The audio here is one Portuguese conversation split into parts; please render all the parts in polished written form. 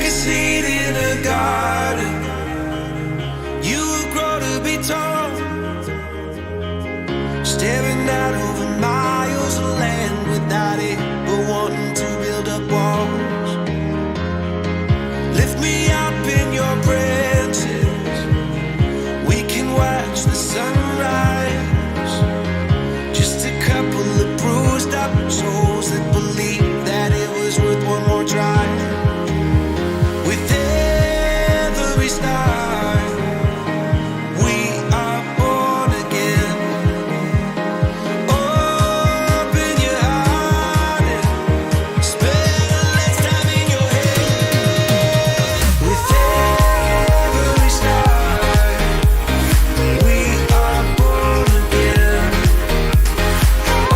a seed in a garden. You will grow to be tall, staring out over miles of land without it, but wanting to build up walls. Lift me up in your branches, we can watch the sunrise. Just a couple of bruised up souls that believe that it was worth one more try. With every star, we are born again. Open your heart and spend less time in your head. With every star, we are born again.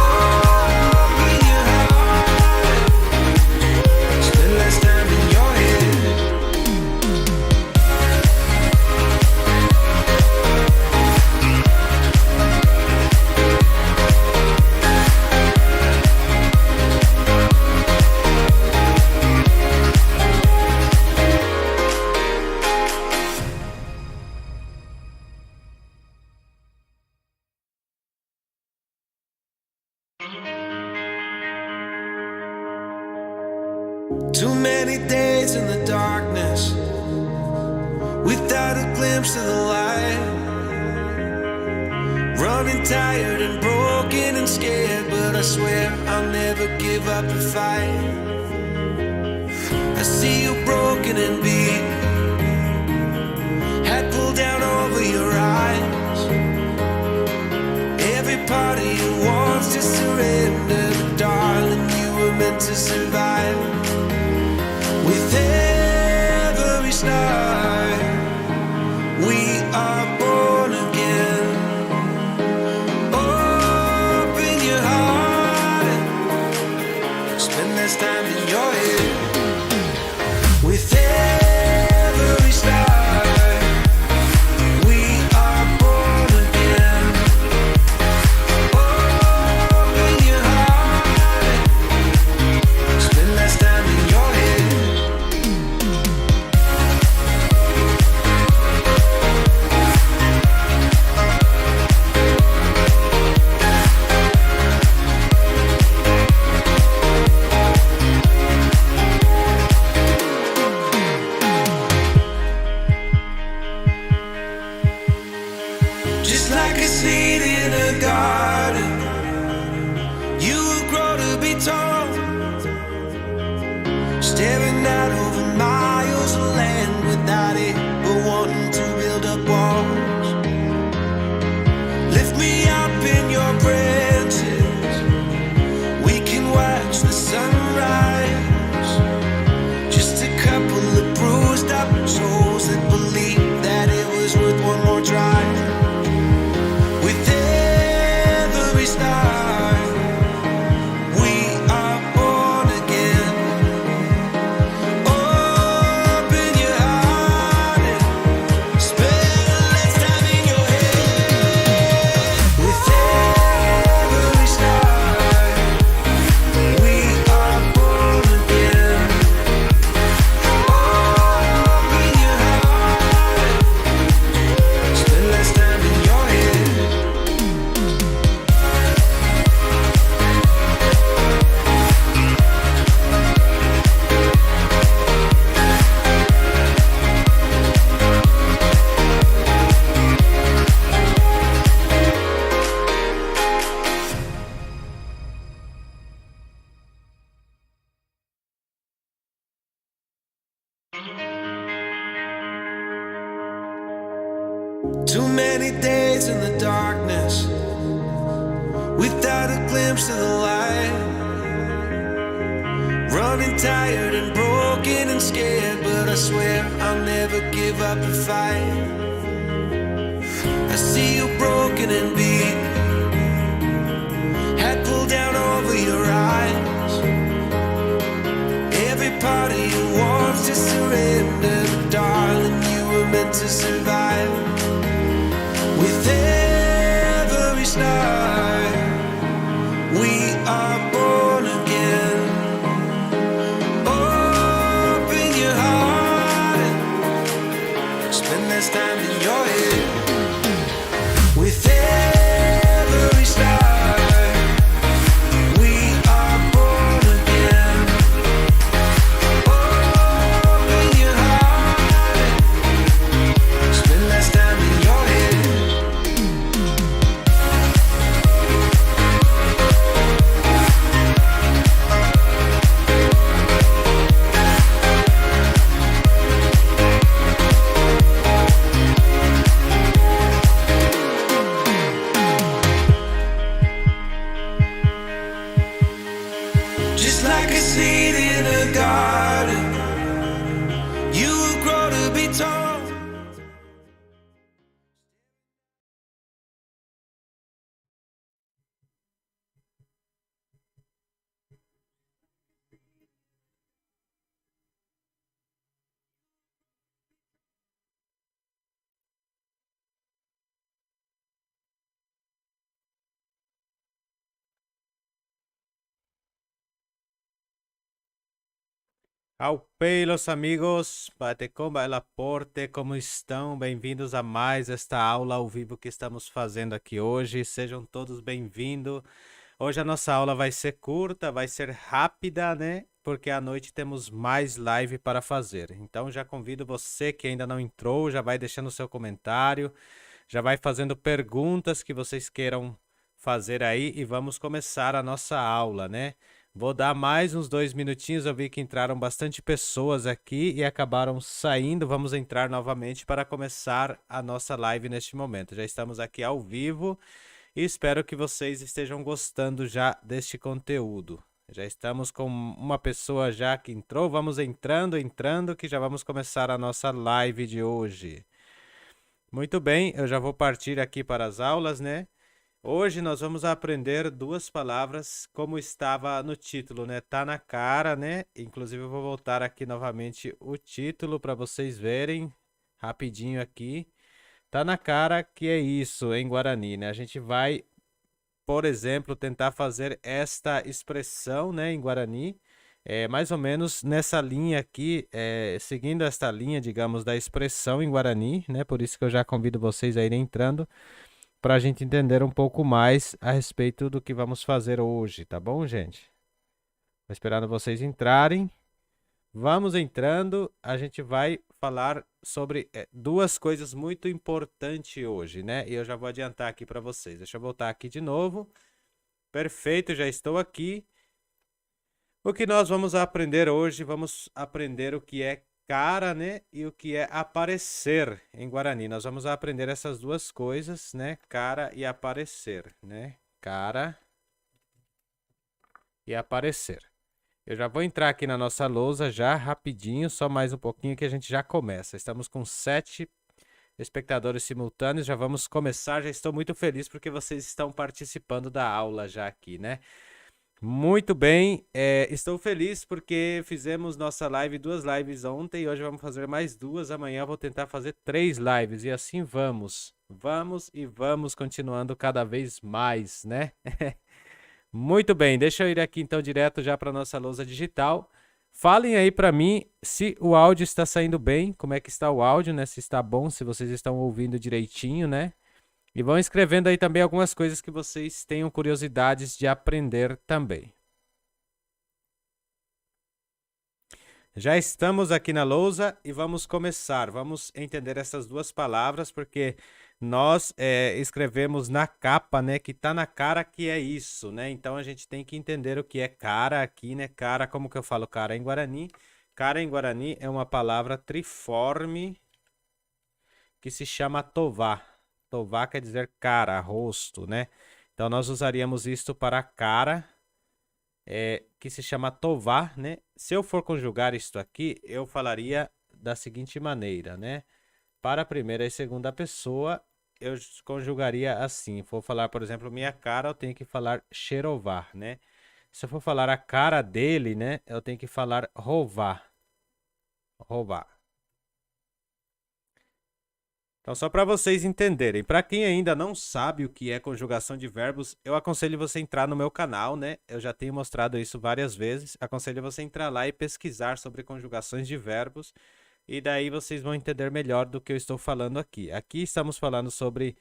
Open your heart and spend less time in your head. Too many days in the darkness without a glimpse of the light. Running tired and broken and scared, but I swear I'll never give up the fight. I see you broken and beat, hat pulled down over your eyes. Every part of you wants to surrender, but darling, you were meant to survive. With every star, we are born again. Open your heart and spend less time in your head. With every star, we are born again. Open your heart and spend less time in your head. Just like a seed in a garden, you will grow to be tall, staring out over miles of land without it, but wanting to build up walls. Lift me up in your branches, we can watch the sunrise. Just a couple of bruised up souls that believe that it was worth one more try. With every star, we are born again. Open your heart and spend less time in your head. With every star, we are born again. Open your heart and spend less time in your head. Too many days in the darkness without a glimpse of the light. Running tired and broken and scared, but I swear I'll never give up the fight. I see you broken and beat, hat pulled down over your eyes. Every part of you wants to surrender, but darling, you were meant to survive. With every star, we are born again. Open your heart. garden. You will grow to be tall. Los amigos, Batecomba El Aporte, como estão? Bem-vindos a mais esta aula ao vivo que estamos fazendo aqui hoje. Sejam todos bem-vindos. Hoje a nossa aula vai ser curta, vai ser rápida, né? Porque à noite temos mais live para fazer. Então já convido você que ainda não entrou, já vai deixando o seu comentário, já vai fazendo perguntas que vocês queiram fazer aí e vamos começar a nossa aula, né? Vou dar mais uns 2 minutinhos, eu vi que entraram bastante pessoas aqui e acabaram saindo. Vamos entrar novamente para começar a nossa live neste momento. Já estamos aqui ao vivo e espero que vocês estejam gostando já deste conteúdo. Já estamos com uma pessoa já que entrou, vamos entrando, que já vamos começar a nossa live de hoje. Muito bem, eu já vou partir aqui para as aulas, né? Hoje nós vamos aprender 2 palavras como estava no título, né? Tá na cara, né? Inclusive eu vou voltar aqui novamente o título para vocês verem rapidinho aqui. Tá na cara que é isso em Guarani, né? A gente vai, por exemplo, tentar fazer esta expressão, né, em Guarani, mais ou menos nessa linha aqui, seguindo esta linha, digamos, da expressão em Guarani, né? Por isso que eu já convido vocês a irem entrando, para a gente entender um pouco mais a respeito do que vamos fazer hoje, tá bom, gente? Vou esperando vocês entrarem. Vamos entrando, a gente vai falar sobre 2 coisas muito importantes hoje, né? E eu já vou adiantar aqui para vocês. Deixa eu voltar aqui de novo. Perfeito, já estou aqui. O que nós vamos aprender hoje? Vamos aprender o que é cara, né? E o que é aparecer em Guarani. Nós vamos aprender essas 2 coisas, né? Cara e aparecer, né? Cara e aparecer. Eu já vou entrar aqui na nossa lousa já rapidinho, só mais um pouquinho que a gente já começa. Estamos com 7 espectadores simultâneos, já vamos começar. Já estou muito feliz porque vocês estão participando da aula já aqui, né? Muito bem, estou feliz porque fizemos nossa live, 2 lives ontem e hoje vamos fazer mais 2. Amanhã eu vou tentar fazer 3 lives e assim vamos. Vamos e vamos continuando cada vez mais, né? Muito bem, deixa eu ir aqui então direto já para nossa lousa digital. Falem aí para mim se o áudio está saindo bem, como é que está o áudio, né? Se está bom, se vocês estão ouvindo direitinho, né? E vão escrevendo aí também algumas coisas que vocês tenham curiosidades de aprender também. Já estamos aqui na lousa e vamos começar. Vamos entender essas 2 palavras porque nós escrevemos na capa, né? Que tá na cara que é isso, né? Então a gente tem que entender o que é cara aqui, né? Cara, como que eu falo cara em Guarani? Cara em Guarani é uma palavra triforme que se chama tová. Tová quer dizer cara, rosto, né? Então nós usaríamos isto para cara, que se chama tová, né? Se eu for conjugar isto aqui, eu falaria da seguinte maneira, né? Para a primeira e segunda pessoa, eu conjugaria assim. Se for falar, por exemplo, minha cara, eu tenho que falar xerová, né? Se eu for falar a cara dele, né? Eu tenho que falar rová. Rová. Então, só para vocês entenderem, para quem ainda não sabe o que é conjugação de verbos, eu aconselho você entrar no meu canal, né? Eu já tenho mostrado isso várias vezes. Aconselho você entrar lá e pesquisar sobre conjugações de verbos. E daí vocês vão entender melhor do que eu estou falando aqui. Aqui estamos falando sobre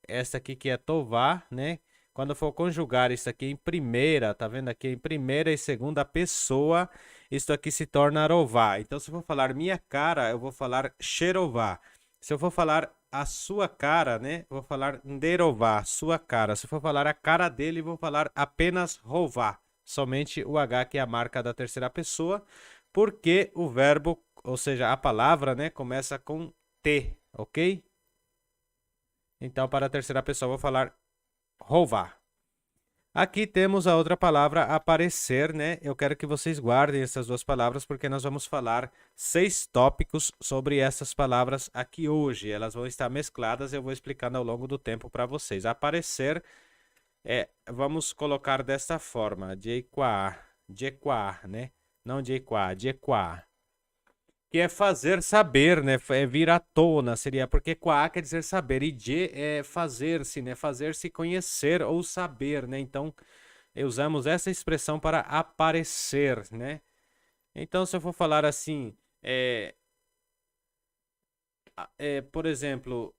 essa aqui que é tová, né? Quando for conjugar isso aqui em primeira, tá vendo aqui? Em primeira e segunda pessoa, isso aqui se torna rová. Então, se eu for falar minha cara, eu vou falar xerová. Se eu for falar a sua cara, né? Eu vou falar nderová, sua cara. Se eu for falar a cara dele, eu vou falar apenas rová. Somente o H, que é a marca da terceira pessoa, porque o verbo, ou seja, a palavra, né, começa com T, ok? Então, para a terceira pessoa, eu vou falar rová. Aqui temos a outra palavra aparecer, né? Eu quero que vocês guardem essas duas palavras porque nós vamos falar 6 tópicos sobre essas palavras aqui hoje. Elas vão estar mescladas e eu vou explicando ao longo do tempo para vocês. Aparecer vamos colocar desta forma, jequar, né? Não jequar. Que é fazer saber, né? É vir à tona, seria, porque qua quer dizer saber, e je é fazer-se, né? Fazer-se conhecer ou saber, né? Então, usamos essa expressão para aparecer, né? Então, se eu for falar assim, por exemplo,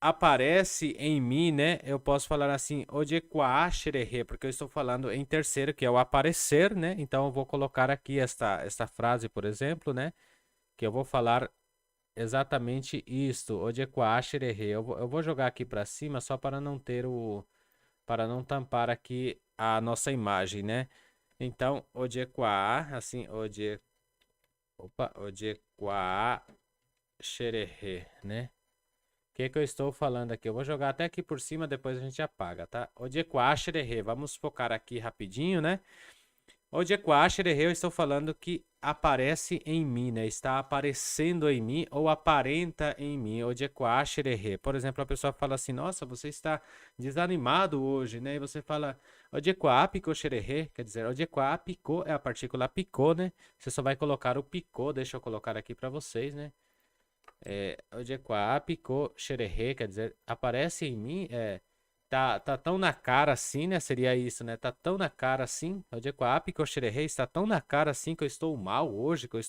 aparece em mim, né? Eu posso falar assim, ojequaxerehe, porque eu estou falando em terceiro, que é o aparecer, né? Então, eu vou colocar aqui esta frase, por exemplo, né? Que eu vou falar exatamente isto, ojequaxerehe. Eu vou jogar aqui para cima só para não ter para não tampar aqui a nossa imagem, né? Então, ojequá, assim, ojequaxerehe, né? O que eu estou falando aqui? Eu vou jogar até aqui por cima, depois a gente apaga, tá? Ojequaxerehe, vamos focar aqui rapidinho, né? Ojequaxerehe, eu estou falando que aparece em mim, né? Está aparecendo em mim ou aparenta em mim. Ojequaxerehe. Por exemplo, a pessoa fala assim, nossa, você está desanimado hoje, né? E você fala, ojequapicoxerehe, quer dizer, ojequapico é a partícula picô, né? Você só vai colocar o picô, deixa eu colocar aqui para vocês, né? Ojequapicoxerehe, quer dizer, aparece em mim, tá tão na cara assim, né? Seria isso, né? Tá tão na cara assim. Ojequapicoxerehe está tão na cara assim que eu estou mal hoje, que eu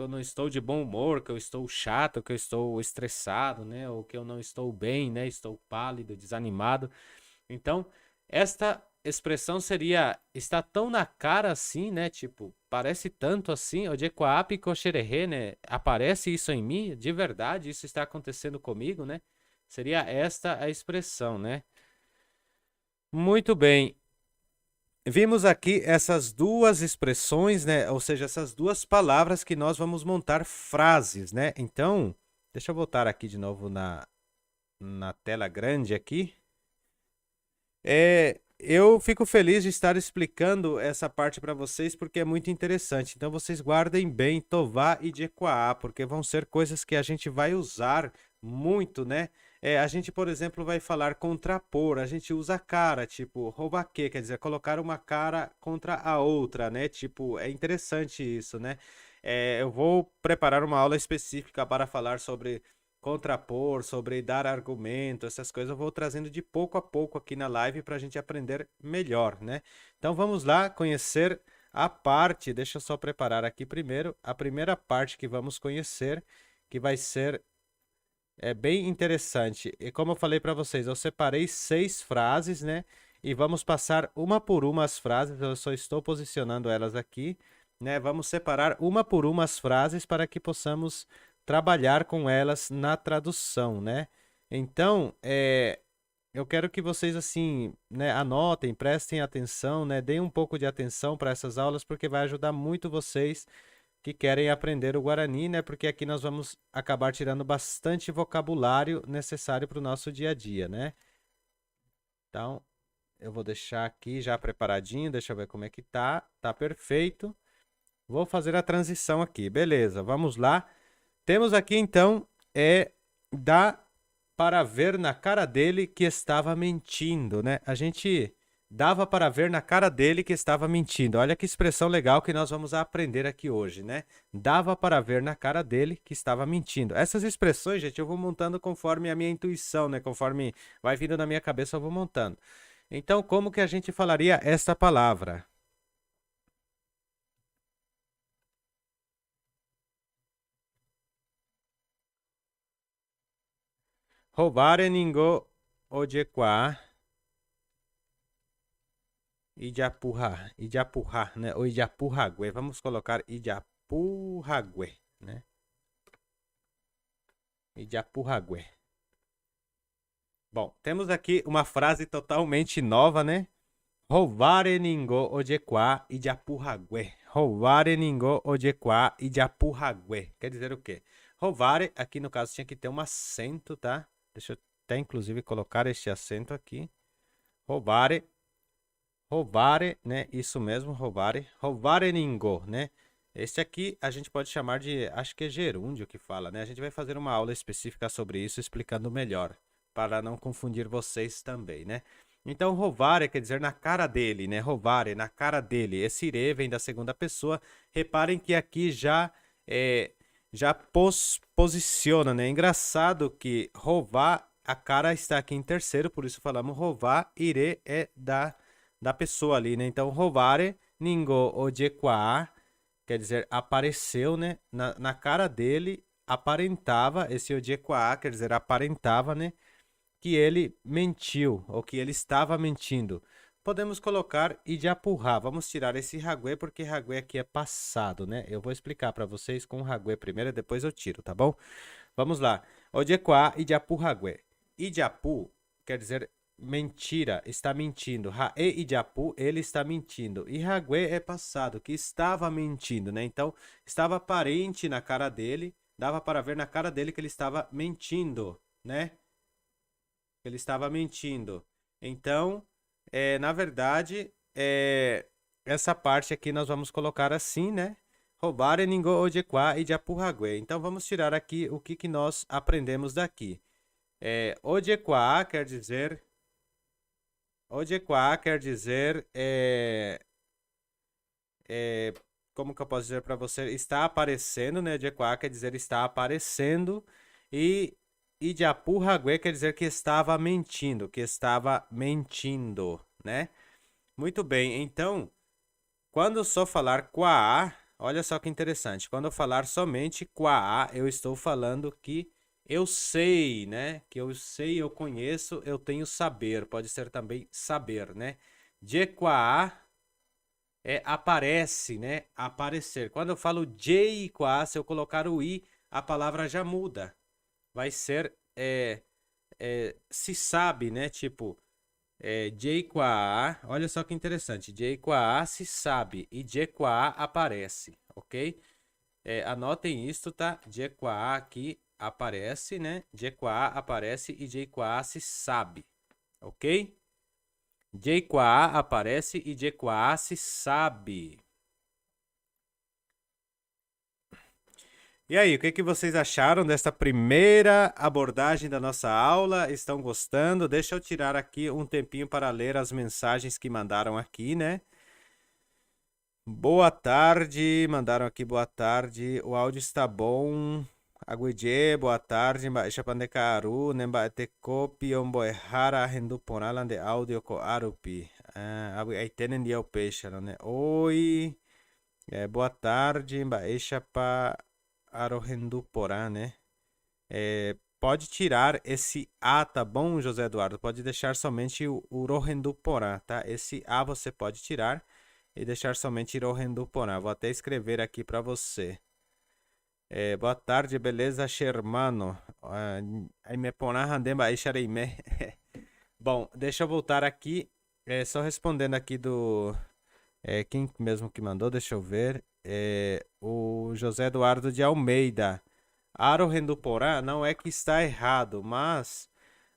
não estou de bom humor, que eu estou chato, que eu estou estressado, né? Ou que eu não estou bem, né? Estou pálido, desanimado. Então, esta expressão seria está tão na cara assim, né? Tipo, parece tanto assim, ojequapicoxerehe, né? Aparece isso em mim, de verdade, isso está acontecendo comigo, né? Seria esta a expressão, né? Muito bem. Vimos aqui essas duas expressões, né? Ou seja, essas duas palavras que nós vamos montar frases, né? Então, deixa eu voltar aqui de novo na tela grande aqui. Eu fico feliz de estar explicando essa parte para vocês porque é muito interessante. Então vocês guardem bem Tová e Jequaá, porque vão ser coisas que a gente vai usar muito, né? A gente, por exemplo, vai falar contrapor, a gente usa cara, tipo, roubaque, quer dizer, colocar uma cara contra a outra, né? Tipo, é interessante isso, né? Eu vou preparar uma aula específica para falar sobre contrapor, sobre dar argumento, essas coisas eu vou trazendo de pouco a pouco aqui na live para a gente aprender melhor, né? Então vamos lá conhecer a parte, deixa eu só preparar aqui primeiro, a primeira parte que vamos conhecer, que vai ser bem interessante. E como eu falei para vocês, eu separei 6 frases, né? E vamos passar uma por uma as frases, eu só estou posicionando elas aqui, né? Vamos separar uma por uma as frases para que possamos trabalhar com elas na tradução, né? Então, eu quero que vocês, assim, né, anotem, prestem atenção, né? Deem um pouco de atenção para essas aulas, porque vai ajudar muito vocês que querem aprender o Guarani, né? Porque aqui nós vamos acabar tirando bastante vocabulário necessário para o nosso dia a dia, né? Então, eu vou deixar aqui já preparadinho, deixa eu ver como é que tá. Tá perfeito. Vou fazer a transição aqui, beleza, vamos lá. Temos aqui, então, dá para ver na cara dele que estava mentindo, né? A gente dava para ver na cara dele que estava mentindo. Olha que expressão legal que nós vamos aprender aqui hoje, né? Dava para ver na cara dele que estava mentindo. Essas expressões, gente, eu vou montando conforme a minha intuição, né? Conforme vai vindo na minha cabeça, eu vou montando. Então, como que a gente falaria esta palavra? Roubare ningo ojequá Idiapurra, né? Ou Idiapurragué. Vamos colocar Idiapurragué, né? Idiapurragué. Bom, temos aqui uma frase totalmente nova, né? Roubare ningo ojequá Idiapurragué. Roubare ningo ojequá Idiapurragué. Quer dizer o quê? Roubare, aqui no caso tinha que ter um acento, tá? Deixa eu até inclusive colocar este acento aqui. Roubare, roubare, né? Isso mesmo, roubare. Roubare ningo, né? Este aqui a gente pode chamar de, acho que é gerúndio que fala, né? A gente vai fazer uma aula específica sobre isso, explicando melhor, para não confundir vocês também, né? Então, roubare quer dizer na cara dele, né? Roubare, na cara dele. Esse ire vem da segunda pessoa. Reparem que aqui já posiciona, né? Engraçado que roubar, a cara está aqui em terceiro, por isso falamos roubar, ire é da pessoa ali, né? Então, roubare, ningo ojequá, quer dizer, apareceu, né? Na cara dele, aparentava, esse ojequá, quer dizer, aparentava, né? Que ele mentiu, ou que ele estava mentindo. Podemos colocar idiapurra. Vamos tirar esse ragué, porque ragué aqui é passado, né? Eu vou explicar para vocês com o ragué primeiro, e depois eu tiro, tá bom? Vamos lá. Ojequá, idiapu ragué. Idiapu quer dizer mentira, está mentindo. Rae idiapu, ele está mentindo. E ragué é passado, que estava mentindo, né? Então, estava aparente na cara dele, dava para ver na cara dele que ele estava mentindo, né? Ele estava mentindo. Então, na verdade, essa parte aqui nós vamos colocar assim, né? Roubar ningo ojequá e japurragué. Então, vamos tirar aqui o que nós aprendemos daqui. Ojequá quer dizer... Ojequá quer dizer... como que eu posso dizer para você? Está aparecendo, né? Ojequá quer dizer está aparecendo. E Idiapurragué quer dizer que estava mentindo, né? Muito bem, então, quando eu só falar quá, olha só que interessante. Quando eu falar somente quá, eu estou falando que eu sei, né? Que eu sei, eu conheço, eu tenho saber. Pode ser também saber, né? De quá aparece, né? Aparecer. Quando eu falo de quá, se eu colocar o i, a palavra já muda. Vai ser se sabe, né? Tipo, J com a A, olha só que interessante. J com a A se sabe e J com a A aparece, ok? Anotem isso, tá? J com a A aqui aparece, né? J com a A aparece e J com a A se sabe, ok? J com a A aparece e J com a A se sabe. E aí, o que vocês acharam desta primeira abordagem da nossa aula? Estão gostando? Deixa eu tirar aqui um tempinho para ler as mensagens que mandaram aqui, né? Boa tarde, mandaram aqui boa tarde. O áudio está bom. Aguije, boa tarde. Mbaixa pandekaru, nembate kopi omboehara henduponalan de áudio ko arupi. Aí tenen dia o peixe, né? Oi, boa tarde. Mbaixa pa Arohenduporá, né? Pode tirar esse A, tá bom, José Eduardo? Pode deixar somente o Rohenduporá, tá? Esse A você pode tirar e deixar somente Rohenduporá. Vou até escrever aqui para você. Boa tarde, beleza, Shermano? Bom, deixa eu voltar aqui. Só respondendo aqui do... quem mesmo que mandou? Deixa eu ver. O José Eduardo de Almeida. Arohenduporá não é que está errado, mas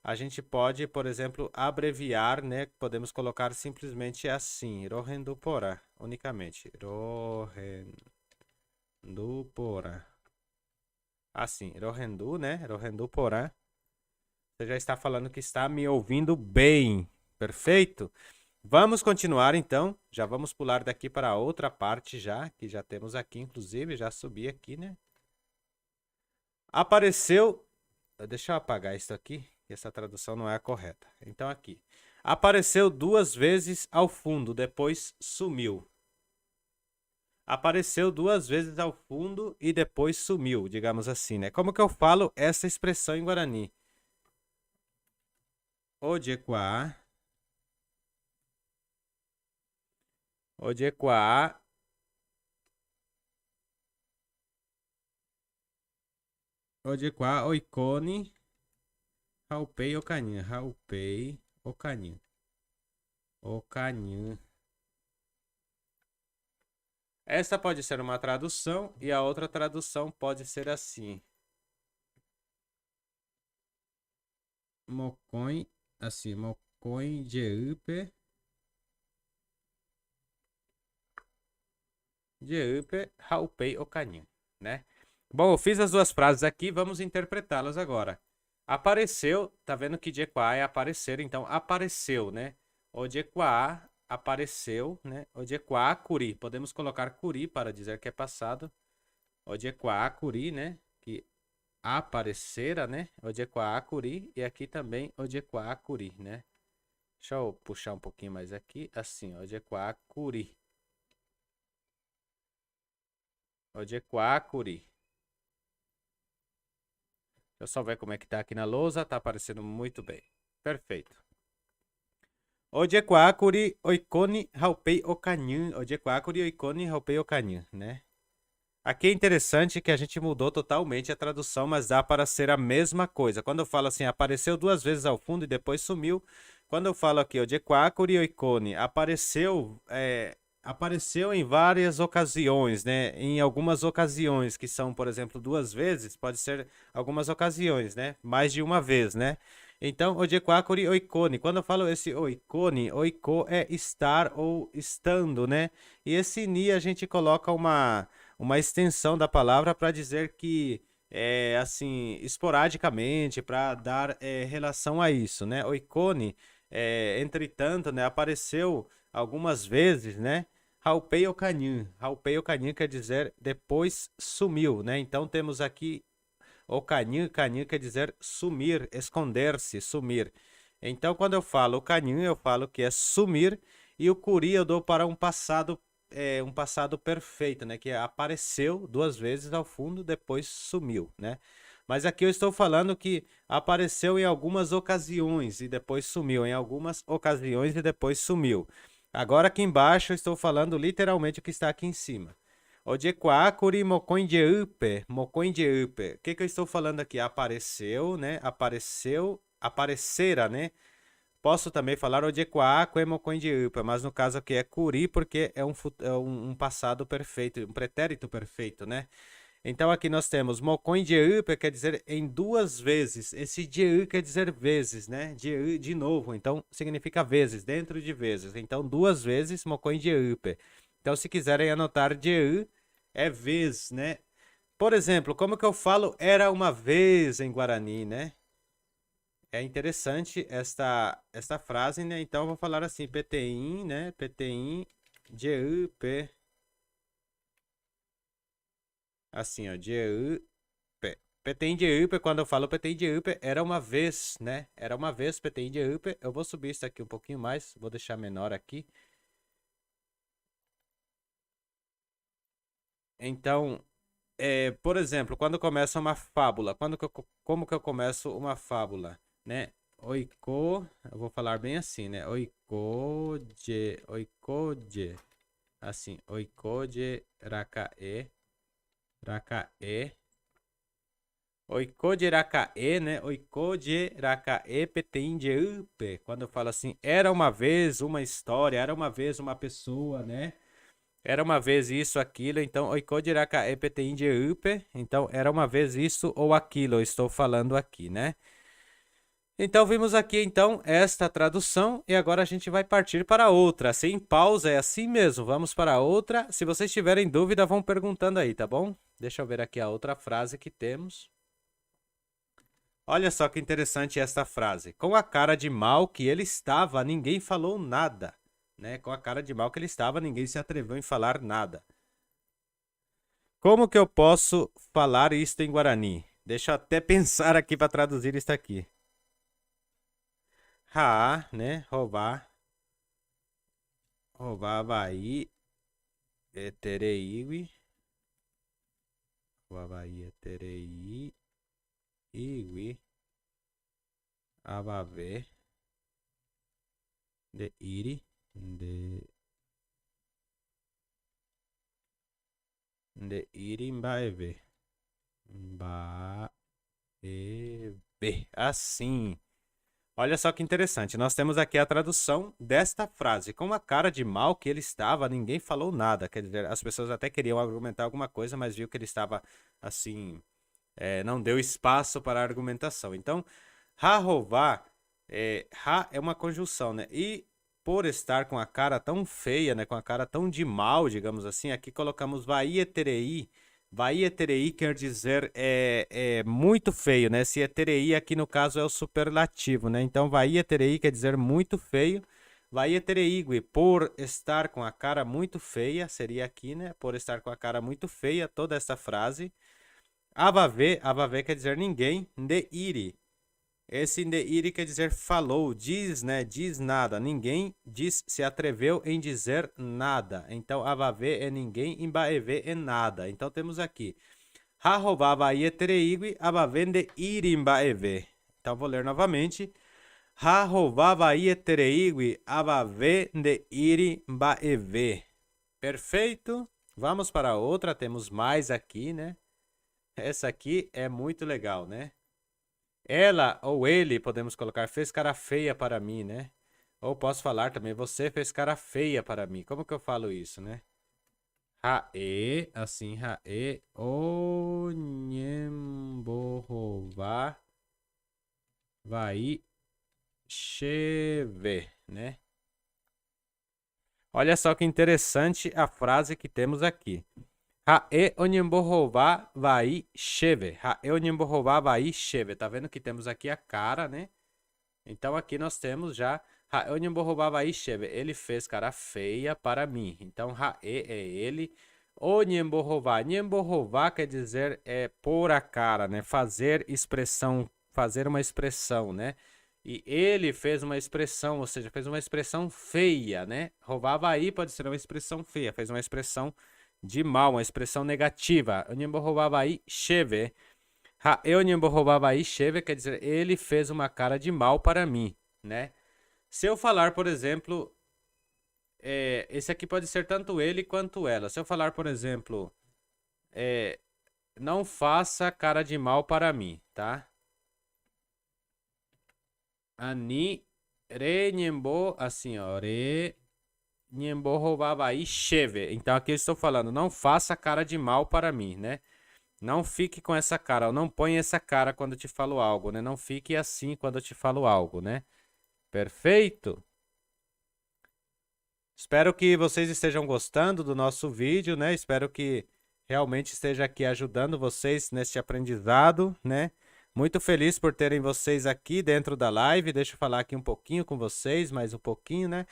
a gente pode, por exemplo, abreviar, né? Podemos colocar simplesmente assim, Rohenduporá, unicamente. Rohenduporá. Assim, Rohendu, né? Rohenduporá. Você já está falando que está me ouvindo bem. Perfeito? Vamos continuar então. Já vamos pular daqui para a outra parte já, que já temos aqui, inclusive, já subi aqui, né? Apareceu. Deixa eu apagar isso aqui, que essa tradução não é a correta. Então, aqui. Apareceu 2 vezes ao fundo, depois sumiu. Apareceu 2 vezes ao fundo e depois sumiu, digamos assim, né? Como que eu falo essa expressão em Guarani? Ojequá. Ojequá. Ojequá, oicone. Raupei, ocanhã. Raupei, ocanhã. Ocanhã. Essa pode ser uma tradução e a outra tradução pode ser assim. Mocõe, assim, mocoin Jeupe haupei o caninho, né? Bom, eu fiz as duas frases aqui, vamos interpretá-las agora. Apareceu, tá vendo que Jequá é aparecer, então apareceu, né? O Jequá apareceu, né? O Jequá curi. Podemos colocar curi para dizer que é passado. O Jequá curi, né? Que aparecera, né? O Jequá curi. E aqui também o Jequá curi, né? Deixa eu puxar um pouquinho mais aqui. Assim, o Jequá curi. O Jequá curi. Deixa eu só ver como é que tá aqui na lousa. Tá aparecendo muito bem. Perfeito. Ojequakuri oikoni haupei okanyan. Ojequakuri oikoni haupei okanyan, né? Aqui é interessante que a gente mudou totalmente a tradução, mas dá para ser a mesma coisa. Quando eu falo assim, apareceu duas vezes ao fundo e depois sumiu. Quando eu falo aqui, ojequakuri oikoni, apareceu em várias ocasiões, né? Em algumas ocasiões, que são, por exemplo, duas vezes, pode ser algumas ocasiões, né? Mais de uma vez, né? Então, ojequakuri oikoni. Quando eu falo esse oikoni, oiko é estar ou estando, né? E esse ni a gente coloca uma extensão da palavra para dizer que é assim, esporadicamente, para dar relação a isso, né? Oikoni, entretanto, né? Apareceu algumas vezes, né? Haupei o caninho. Haupei o caninho quer dizer depois sumiu, né? Então temos aqui o caninho quer dizer sumir, esconder-se, sumir. Então quando eu falo o caninho, eu falo que é sumir e o curi eu dou para um passado perfeito, né? Que apareceu duas vezes ao fundo, depois sumiu, né? Mas aqui eu estou falando que apareceu em algumas ocasiões e depois sumiu, em algumas ocasiões e depois sumiu. Agora aqui embaixo eu estou falando literalmente o que está aqui em cima. Ojequakuri mocoinjeupe, mocoinjeupe. O que eu estou falando aqui? Apareceu, né? Apareceu, aparecera, né? Posso também falar ojequaque mocoinjeupe, mas no caso aqui é curi porque é um passado perfeito, um pretérito perfeito, né? Então aqui nós temos mocoinjeupe quer dizer em duas vezes. Esse jeu quer dizer vezes, né? Jeu de novo, então significa vezes, dentro de vezes. Então duas vezes mocoinjeupe. Então se quiserem anotar jeu é vez, né? Por exemplo, como que eu falo era uma vez em Guarani, né? É interessante esta frase, né? Então eu vou falar assim, PTIN, né? PTIN, GUP. Assim, ó, GUP. PTIN GUP, quando eu falo PTIN GUP, era uma vez, né? Era uma vez PTIN GUP. Eu vou subir isso aqui um pouquinho mais, vou deixar menor aqui. Então, por exemplo, quando começa uma fábula, como que eu começo uma fábula, né? Oiko, eu vou falar bem assim, né? Oikoje, assim, oikoje rakae, rakae, oikoje rakae, né? Oikoje rakae peteinde upe. Quando eu falo assim, era uma vez uma história, era uma vez uma pessoa, né? Era uma vez isso, aquilo, então, oikodiraka epetinde upe, então, era uma vez isso ou aquilo, eu estou falando aqui, né? Então, vimos aqui, então, esta tradução e agora a gente vai partir para outra. Sem pausa, é assim mesmo, vamos para outra. Se vocês tiverem dúvida, vão perguntando aí, tá bom? Deixa eu ver aqui a outra frase que temos. Olha só que interessante esta frase. Com a cara de mal que ele estava, ninguém falou nada. Né? Com a cara de mal que ele estava, ninguém se atreveu em falar nada. Como que eu posso falar isto em Guarani? Deixa eu até pensar aqui para traduzir isso aqui. Ha, né? Roubar. Roubar Havaí. Etereiwi. Havaí eterei. Iwi. Avave. De iri. De iri mbaeve. Mbaeve. Assim. Olha só que interessante. Nós temos aqui a tradução desta frase. Com a cara de mal que ele estava, ninguém falou nada. Quer dizer, as pessoas até queriam argumentar alguma coisa, mas viu que ele estava assim, não deu espaço para a argumentação. Então, Rahová Ha é uma conjunção, né? E por estar com a cara tão feia, né? Com a cara tão de mal, digamos assim, aqui colocamos vai eterei. Vai eterei quer dizer muito feio, né? Se eterei aqui no caso é o superlativo, né? Então vai eterei quer dizer muito feio. Vai etereigui, por estar com a cara muito feia, seria aqui, né? Por estar com a cara muito feia, toda essa frase. Avave quer dizer ninguém. Ndeiri. Esse ndeiri quer dizer falou, diz, né? Diz nada. Ninguém se atreveu em dizer nada. Então, avave é ninguém, imbaeve é nada. Então, temos aqui. Rahovava ietereigui, avave ndeiri imbaeve. Então, vou ler novamente. Rahovava ietereigui, avave ndeiri imbaeve. Perfeito. Vamos para outra. Temos mais aqui, né? Essa aqui é muito legal, né? Ela ou ele, podemos colocar, fez cara feia para mim, né? Ou posso falar também, você fez cara feia para mim. Como que eu falo isso, né? Hae, assim, hae, onyembohová, vai, cheve, né? Olha só que interessante a frase que temos aqui. Hae onyembohová vai cheve. Hae onyembohová vai cheve. Tá vendo que temos aqui a cara, né? Então aqui nós temos já Hae onyembohová vai cheve. Ele fez cara feia para mim. Então Hae é ele. Onyembohová. Nyembohová quer dizer pôr a cara, né? Fazer expressão, fazer uma expressão, né? E ele fez uma expressão, ou seja, fez uma expressão feia, né? Rovavaí pode ser uma expressão feia, fez uma expressão de mal, uma expressão negativa. Onyembohovavaí cheve. Hae onyembohovavaí cheve quer dizer ele fez uma cara de mal para mim, né? Se eu falar, por exemplo, esse aqui pode ser tanto ele quanto ela. Se eu falar, por exemplo, não faça cara de mal para mim, tá? Ani re nyembo, assim, ó, re nyembohovavaí cheve. Então aqui eu estou falando, não faça cara de mal para mim, né? Não fique com essa cara, ou não ponha essa cara quando eu te falo algo, né? Não fique assim quando eu te falo algo, né? Perfeito? Espero que vocês estejam gostando do nosso vídeo, né? Espero que realmente esteja aqui ajudando vocês neste aprendizado, né? Muito feliz por terem vocês aqui dentro da live. Deixa eu falar aqui um pouquinho com vocês, mais um pouquinho, né?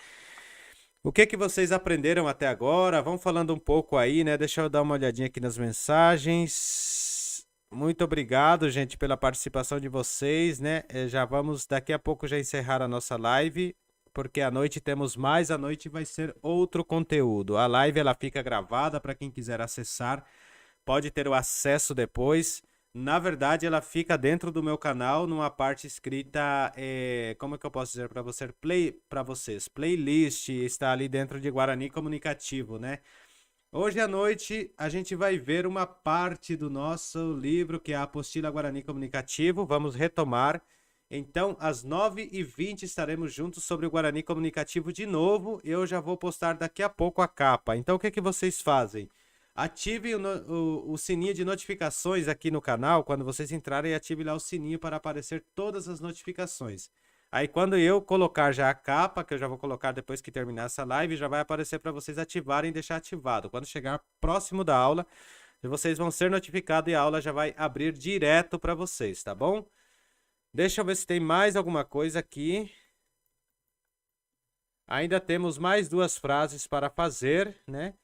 O que que vocês aprenderam até agora? Vamos falando um pouco aí, né? Deixa eu dar uma olhadinha aqui nas mensagens. Muito obrigado, gente, pela participação de vocês, né? Já vamos daqui a pouco já encerrar a nossa live, porque à noite temos mais, à noite vai ser outro conteúdo. A live ela fica gravada para quem quiser acessar, pode ter o acesso depois. Na verdade, ela fica dentro do meu canal, numa parte escrita, como é que eu posso dizer para vocês? Playlist, está ali dentro de Guarani Comunicativo, né? Hoje à noite a gente vai ver uma parte do nosso livro, que é a Apostila Guarani Comunicativo. Vamos retomar. Então, às 9h20 estaremos juntos sobre o Guarani Comunicativo de novo. Eu já vou postar daqui a pouco a capa. Então, o que que vocês fazem? Ativem o sininho de notificações aqui no canal. Quando vocês entrarem, ative lá o sininho para aparecer todas as notificações. Aí quando eu colocar já a capa, que eu já vou colocar depois que terminar essa live, já vai aparecer para vocês ativarem e deixar ativado. Quando chegar próximo da aula, vocês vão ser notificados e a aula já vai abrir direto para vocês, tá bom? Deixa eu ver se tem mais alguma coisa aqui. Ainda temos mais 2 frases para fazer, né?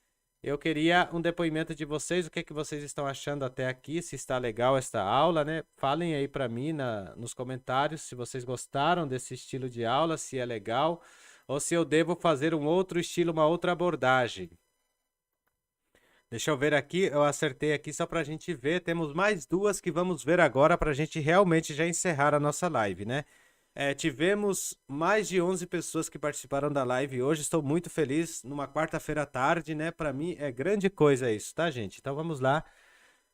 Eu queria um depoimento de vocês, o que que vocês estão achando até aqui, se está legal esta aula, né? Falem aí para mim nos comentários se vocês gostaram desse estilo de aula, se é legal, ou se eu devo fazer um outro estilo, uma outra abordagem. Deixa eu ver aqui, eu acertei aqui só para a gente ver, temos mais 2 que vamos ver agora para a gente realmente já encerrar a nossa live, né? Tivemos mais de 11 pessoas que participaram da live hoje. Estou muito feliz numa quarta-feira à tarde, né? Para mim é grande coisa isso, tá, gente? Então vamos lá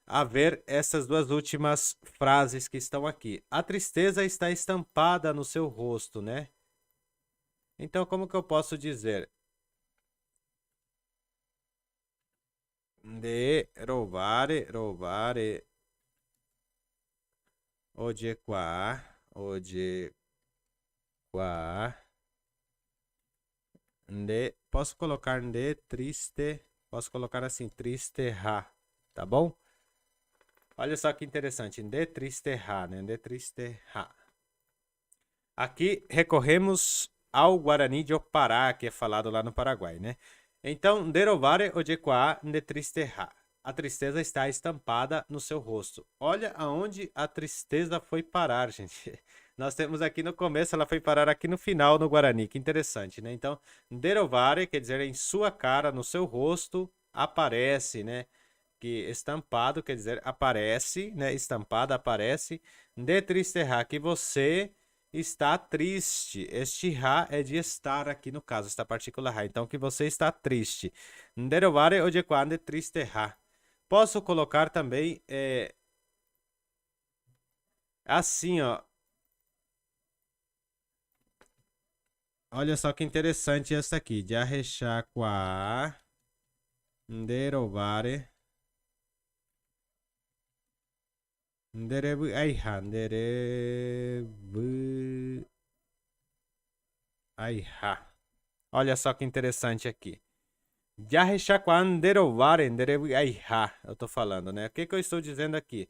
a ver essas 2 últimas frases que estão aqui. A tristeza está estampada no seu rosto, né? Então, como que eu posso dizer? De rovare, oje qua, oje qua. Posso colocar de triste. Posso colocar assim, tristeja, tá bom? Olha só que interessante, de tristeja, né? De tristeja. Aqui recorremos ao Guarani de Opará, que é falado lá no Paraguai, né? Então, derovare o qua de tristeja. A tristeza está estampada no seu rosto. Olha aonde a tristeza foi parar, gente. Nós temos aqui no começo, ela foi parar aqui no final no Guarani. Que interessante, né? Então, derovare quer dizer em sua cara, no seu rosto, aparece, né? Que estampado quer dizer aparece, né? Estampada aparece. De tristeja, que você está triste. Este ra é de estar aqui no caso, esta partícula ra. Então, que você está triste. Derovare o de quando triste ra. Posso colocar também assim, ó. Olha só que interessante essa aqui. De arrechar qua. Derovare. Derevu aiha. Derevu aiha. Olha só que interessante aqui. Eu tô falando, né? O que eu estou dizendo aqui?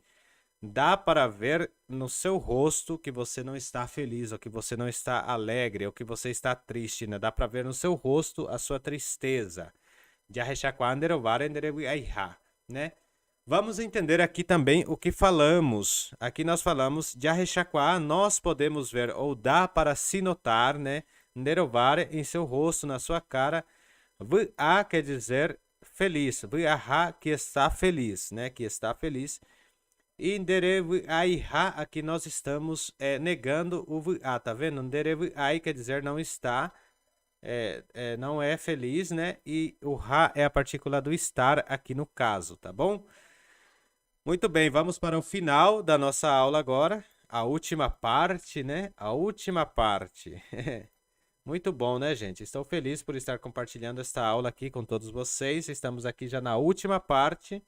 Dá para ver no seu rosto que você não está feliz, ou que você não está alegre, ou que você está triste, né? Dá para ver no seu rosto a sua tristeza. Né? Vamos entender aqui também o que falamos. Aqui nós falamos de arrechaquá, nós podemos ver, ou dá para se notar, né? Nerovare em seu rosto, na sua cara. Va quer dizer feliz. Va que está feliz, né? Que está feliz. E nderevu aiha, aqui nós estamos negando o va, tá vendo? Nderevu ai quer dizer não está, não é feliz, né? E o ra é a partícula do estar aqui no caso, tá bom? Muito bem, vamos para o final da nossa aula agora. A última parte, né? A última parte. Muito bom, né, gente? Estou feliz por estar compartilhando esta aula aqui com todos vocês. Estamos aqui já na última parte.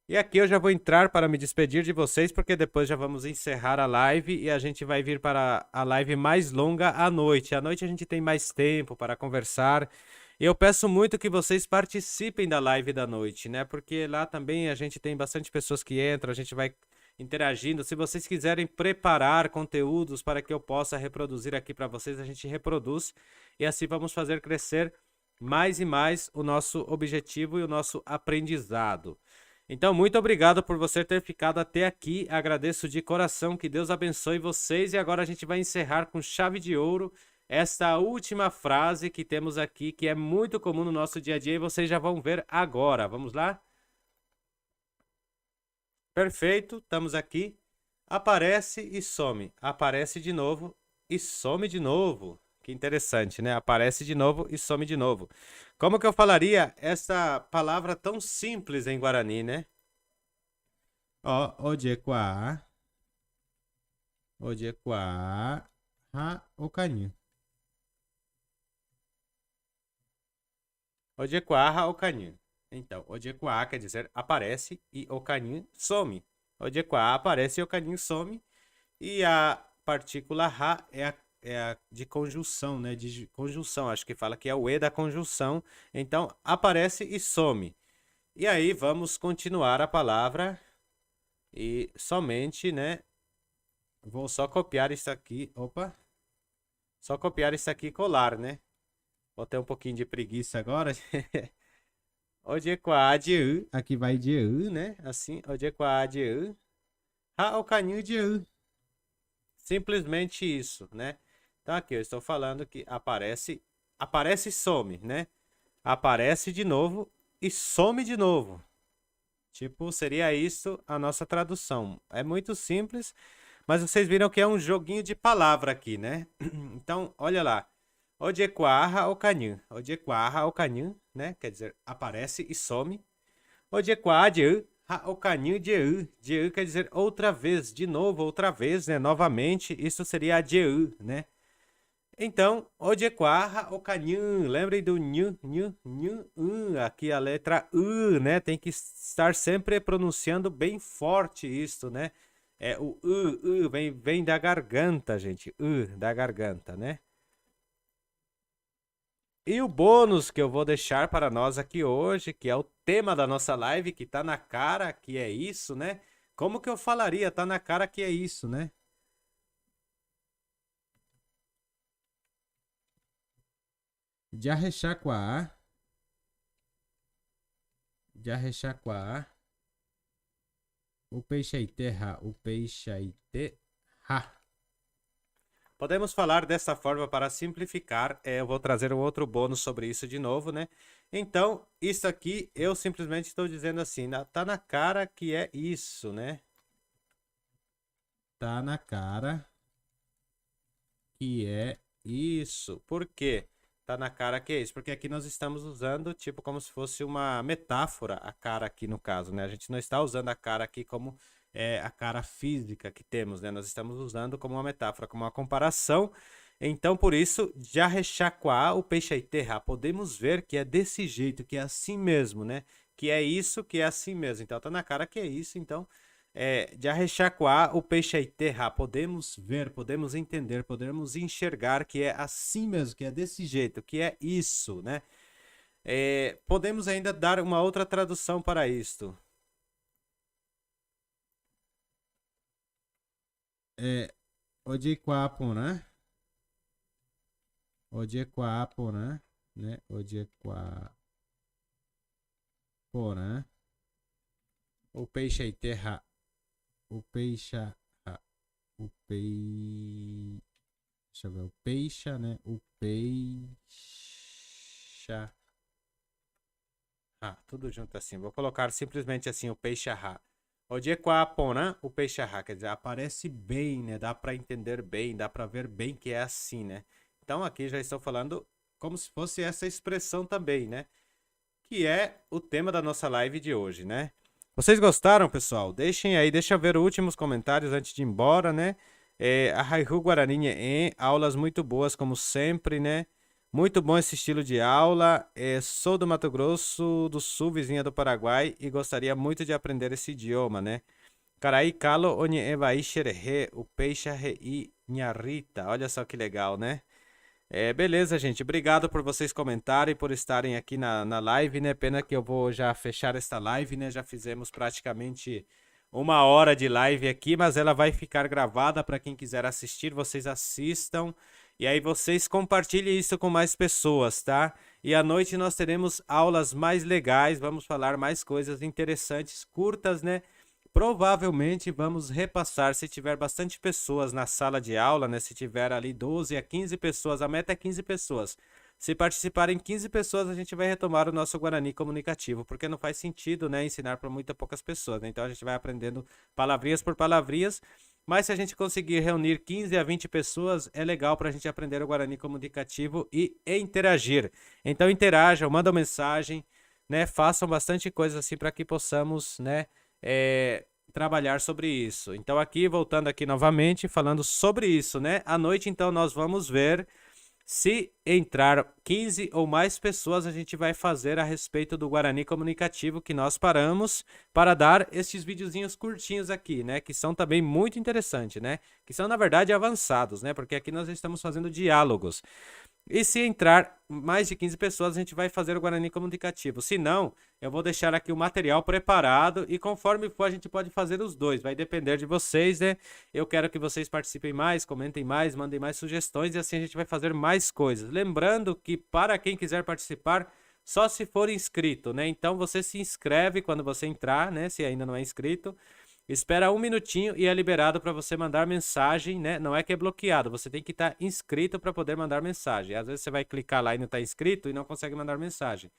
E aqui eu já vou entrar para me despedir de vocês, porque depois já vamos encerrar a live e a gente vai vir para a live mais longa à noite. À noite a gente tem mais tempo para conversar. E eu peço muito que vocês participem da live da noite, né? Porque lá também a gente tem bastante pessoas que entram, a gente vai interagindo. Se vocês quiserem preparar conteúdos para que eu possa reproduzir aqui para vocês, a gente reproduz. E assim vamos fazer crescer mais e mais o nosso objetivo e o nosso aprendizado. Então, muito obrigado por você ter ficado até aqui. Agradeço de coração, que Deus abençoe vocês. E agora a gente vai encerrar com chave de ouro esta última frase que temos aqui, que é muito comum no nosso dia a dia, e vocês já vão ver agora. Vamos lá? Perfeito, estamos aqui. Aparece e some. Aparece de novo e some de novo. Que interessante, né? Aparece de novo e some de novo. Como que eu falaria essa palavra tão simples em Guarani, né? Ó, ojekwa. Ojekwa. Ha, okanin. Ojekwa, ha, okanin. Então, ojekwa quer dizer aparece e okanin some. Ojekwa aparece e okanin some. E a partícula ha é a de conjunção, né? De conjunção, acho que fala que é o E da conjunção. Então, aparece e some. E aí, vamos continuar a palavra. E somente, né? Vou só copiar isso aqui. Opa! Só copiar isso aqui e colar, né? Vou ter um pouquinho de preguiça agora. Ojekwa de u. Aqui vai de u, né? Assim, ojekwa de u. Ha, o caninho de u. Simplesmente isso, né? Então aqui eu estou falando que aparece e some, né? Aparece de novo e some de novo. Tipo, seria isso a nossa tradução. É muito simples, mas vocês viram que é um joguinho de palavra aqui, né? Então, olha lá. Ojekwaha o caninho. Ojekwaha o caninho, né? Quer dizer, aparece e some. Ojekwa de o caninho de quer dizer outra vez, de novo, outra vez, né? Novamente, isso seria a de né? Então, ojekwa o caninho, lembrem do nhu, aqui a letra U, né? Tem que estar sempre pronunciando bem forte isso, né? É o vem da garganta, gente. Da garganta, né? E o bônus que eu vou deixar para nós aqui hoje, que é o tema da nossa live, que tá na cara que é isso, né? Como que eu falaria? Tá na cara que é isso, né? Jarrechaquá. Jarrechaquá. O peixe aí terra, o peixe aí terra. Podemos falar dessa forma para simplificar. Eu vou trazer um outro bônus sobre isso de novo, né? Então, isso aqui eu simplesmente estou dizendo assim, tá na cara que é isso, né? Tá na cara que é isso. Por quê? Tá na cara que é isso. Porque aqui nós estamos usando, tipo, como se fosse uma metáfora, a cara aqui no caso, né? A gente não está usando a cara aqui como a cara física que temos, né? Nós estamos usando como uma metáfora, como uma comparação. Então, por isso, já rechacoar o peixe aí terra. Podemos ver que é desse jeito, que é assim mesmo, né? Que é isso, que é assim mesmo. Então, tá na cara que é isso. Então, já rechacoar o peixe aí terra. Podemos ver, podemos entender, podemos enxergar que é assim mesmo, que é desse jeito, que é isso, né? Podemos ainda dar uma outra tradução para isto. Ojekwapo, né? Ojekwapo, né? Ojekwapo, né? O peixe aí terra. O peixe. O peixe. Deixa eu ver. O peixe, né? O peixe. Tudo junto assim. Vou colocar simplesmente assim, o peixe Ojekwapo, o peixe quer dizer, aparece bem, né? Dá para entender bem, dá para ver bem que é assim, né? Então aqui já estou falando como se fosse essa expressão também, né? Que é o tema da nossa live de hoje, né? Vocês gostaram, pessoal? Deixem aí, deixa eu ver os últimos comentários antes de ir embora, né? A Raihu Guarani aulas muito boas, como sempre, né? Muito bom esse estilo de aula. Sou do Mato Grosso do Sul, vizinha do Paraguai, e gostaria muito de aprender esse idioma, né? Carai calo onye evai xererê, o peixe rei nharita. Olha só que legal, né? Beleza, gente. Obrigado por vocês comentarem, por estarem aqui na live, né? Pena que eu vou já fechar esta live, né? Já fizemos praticamente 1 hora de live aqui, mas ela vai ficar gravada para quem quiser assistir. Vocês assistam e aí vocês compartilhem isso com mais pessoas, tá? E à noite nós teremos aulas mais legais, vamos falar mais coisas interessantes, curtas, né? Provavelmente vamos repassar, se tiver bastante pessoas na sala de aula, né? Se tiver ali 12 a 15 pessoas, a meta é 15 pessoas. Se participarem 15 pessoas, a gente vai retomar o nosso Guarani comunicativo, porque não faz sentido, né, ensinar para muitas poucas pessoas, né? Então a gente vai aprendendo palavrinhas por palavrinhas, mas se a gente conseguir reunir 15 a 20 pessoas, é legal para a gente aprender o Guarani comunicativo e interagir. Então interajam, mandam mensagem, né? Façam bastante coisa assim para que possamos, né? Trabalhar sobre isso. Então aqui, voltando aqui novamente, falando sobre isso, né? À noite, então, nós vamos ver se entrar 15 ou mais pessoas, a gente vai fazer a respeito do Guarani comunicativo que nós paramos para dar estes videozinhos curtinhos aqui, né? Que são também muito interessantes, né? Que são, na verdade, avançados, né? Porque aqui nós estamos fazendo diálogos. E se entrar mais de 15 pessoas, a gente vai fazer o Guarani comunicativo. Se não, eu vou deixar aqui o material preparado e conforme for, a gente pode fazer os dois. Vai depender de vocês, né? Eu quero que vocês participem mais, comentem mais, mandem mais sugestões e assim a gente vai fazer mais coisas. Lembrando que para quem quiser participar, só se for inscrito, né? Então você se inscreve quando você entrar, né? Se ainda não é inscrito. Espera 1 minutinho e é liberado para você mandar mensagem, né? Não é que é bloqueado, você tem que estar inscrito para poder mandar mensagem. Às vezes você vai clicar lá e não está inscrito e não consegue mandar mensagem.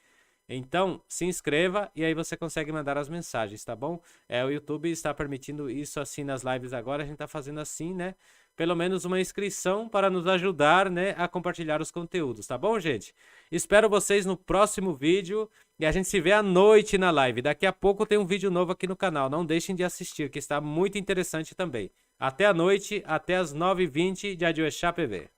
Então, se inscreva e aí você consegue mandar as mensagens, tá bom? O YouTube está permitindo isso assim nas lives agora, a gente está fazendo assim, né? Pelo menos uma inscrição para nos ajudar, né, a compartilhar os conteúdos, tá bom, gente? Espero vocês no próximo vídeo e a gente se vê à noite na live. Daqui a pouco tem um vídeo novo aqui no canal, não deixem de assistir, que está muito interessante também. Até a noite, até as 9h20 de Adioechá PV.